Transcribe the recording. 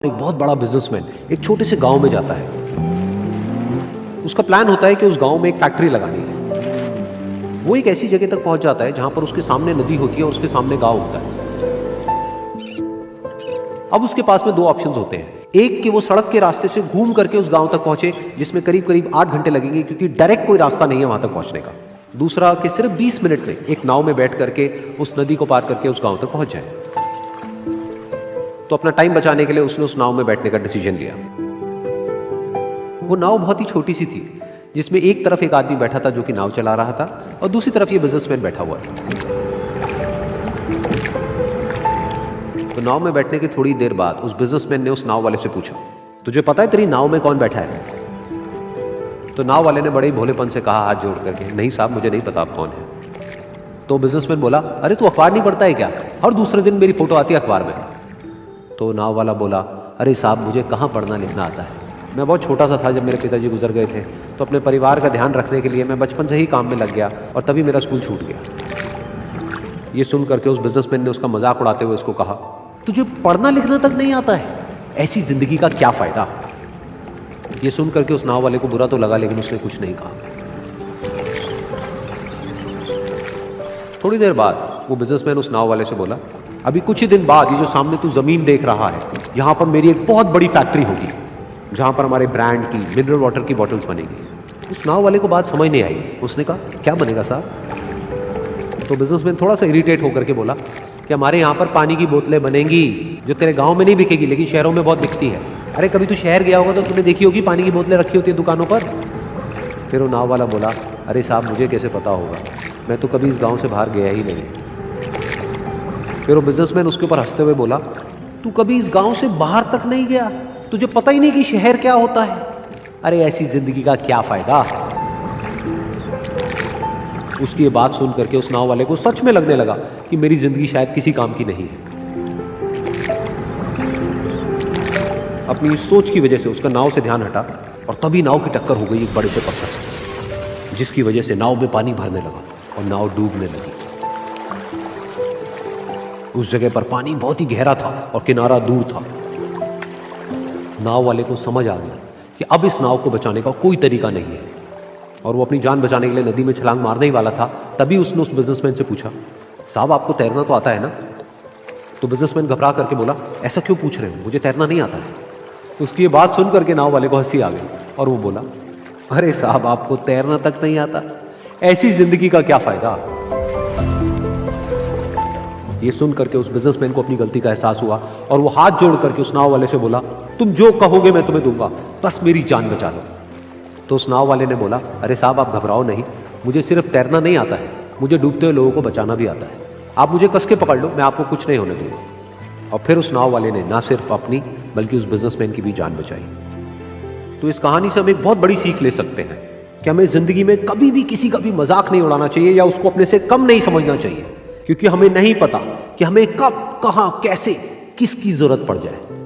एक बहुत बड़ा बिजनेसमैन एक छोटे से गांव में जाता है। उसका प्लान होता है कि उस गांव में एक फैक्ट्री लगानी है। वो एक ऐसी जगह तक पहुंच जाता है जहां पर उसके सामने नदी होती है और उसके सामने गांव होता है। अब उसके पास में दो ऑप्शंस होते हैं। एक कि वो सड़क के रास्ते से घूम करके उस गांव तक पहुंचे, जिसमें करीब करीब 8 घंटे लगेंगे, क्योंकि डायरेक्ट कोई रास्ता नहीं है वहां तक पहुंचने का। दूसरा कि सिर्फ 20 मिनट में एक नाव में बैठ करके उस नदी को पार करके उस गांव तक पहुंच जाए। तो अपना टाइम बचाने के लिए उसने उस नाव में बैठने का डिसीजन लिया। वो नाव बहुत ही छोटी सी थी, जिसमें एक तरफ एक आदमी बैठा था जो कि नाव चला रहा था और दूसरी तरफ ये बिजनेसमैन बैठा हुआ था। तो नाव में बैठने की थोड़ी देर बाद उस बिजनेसमैन ने उस नाव वाले से पूछा, तुझे पता है तेरी नाव में कौन बैठा है? तो नाव वाले ने बड़े ही भोलेपन से कहा हाथ जोड़ करके, नहीं साहब मुझे नहीं पता आप कौन है। तो बिजनेसमैन बोला, अरे तू अखबार नहीं पढ़ता है क्या? हर दूसरे दिन मेरी फोटो आती है अखबार में। तो नाव वाला बोला, अरे साहब मुझे कहाँ पढ़ना लिखना आता है, मैं बहुत छोटा सा था जब मेरे पिताजी गुजर गए थे, तो अपने परिवार का ध्यान रखने के लिए मैं बचपन से ही काम में लग गया और तभी मेरा स्कूल छूट गया। ये सुन करके उस बिजनेसमैन ने उसका मजाक उड़ाते हुए उसको कहा, तुझे पढ़ना लिखना तक नहीं आता है, ऐसी जिंदगी का क्या फायदा? ये सुन करके उस नाव वाले को बुरा तो लगा, लेकिन उसने कुछ नहीं कहा। थोड़ी देर बाद वो बिजनेसमैन उस नाव वाले से बोला, अभी कुछ ही दिन बाद ये जो सामने तू जमीन देख रहा है, यहां पर मेरी एक बहुत बड़ी फैक्ट्री होगी जहां पर हमारे ब्रांड की मिनरल वाटर की बॉटल्स बनेगी। उस नाव वाले को बात समझ नहीं आई। उसने कहा, क्या बनेगा साहब? तो बिजनेसमैन थोड़ा सा इरिटेट होकर के बोला कि हमारे यहाँ पर पानी की बोतलें बनेंगी जो तेरे गांव में नहीं बिकेगी लेकिन शहरों में बहुत बिकती है। अरे कभी तू शहर गया होगा तो तूने देखी होगी पानी की बोतलें रखी होती है दुकानों पर। फिर वो नाव वाला बोला, अरे साहब मुझे कैसे पता होगा, मैं तो कभी इस गाँव से बाहर गया ही नहीं। फिर वो बिजनेसमैन उसके ऊपर हंसते हुए बोला, तू कभी इस गांव से बाहर तक नहीं गया, तुझे पता ही नहीं कि शहर क्या होता है? अरे ऐसी जिंदगी का क्या फायदा? उसकी ये बात सुन करके उस नाव वाले को सच में लगने लगा कि मेरी जिंदगी शायद किसी काम की नहीं है। अपनी सोच की वजह से उसका नाव से ध्यान हटा और तभी नाव की टक्कर हो गई एक बड़े से पत्थर से, जिसकी वजह से नाव में पानी भरने लगा और नाव डूबने लगी। उस जगह पर पानी बहुत ही गहरा था और किनारा दूर था। नाव वाले को समझ आ गया कि अब इस नाव को बचाने का कोई तरीका नहीं है और वो अपनी जान बचाने के लिए नदी में छलांग मारने ही वाला था। तभी उसने उस बिजनेसमैन से पूछा, साहब आपको तैरना तो आता है ना? तो बिजनेसमैन घबरा करके बोला, ऐसा क्यों पूछ रहे हो, मुझे तैरना नहीं आता है। उसकी ये बात सुन करके नाव वाले को हंसी आ गई और वो बोला, अरे साहब आपको तैरना तक नहीं आता, ऐसी जिंदगी का क्या फायदा? ये सुन करके उस बिजनेसमैन को अपनी गलती का एहसास हुआ और वो हाथ जोड़ करके उस नाव वाले से बोला, तुम जो कहोगे मैं तुम्हें दूंगा, बस मेरी जान बचा लो। तो उस नाव वाले ने बोला, अरे साहब आप घबराओ नहीं, मुझे सिर्फ तैरना नहीं आता है, मुझे डूबते हुए लोगों को बचाना भी आता है। आप मुझे कस के पकड़ लो, मैं आपको कुछ नहीं होने दूंगा। और फिर उस नाव वाले ने ना सिर्फ अपनी बल्कि उस बिजनेसमैन की भी जान बचाई। तो इस कहानी से हम एक बहुत बड़ी सीख ले सकते हैं कि हमें जिंदगी में कभी भी किसी का भी मजाक नहीं उड़ाना चाहिए या उसको अपने से कम नहीं समझना चाहिए, क्योंकि हमें नहीं पता कि हमें कब, कहां, कैसे, किसकी जरूरत पड़ जाए।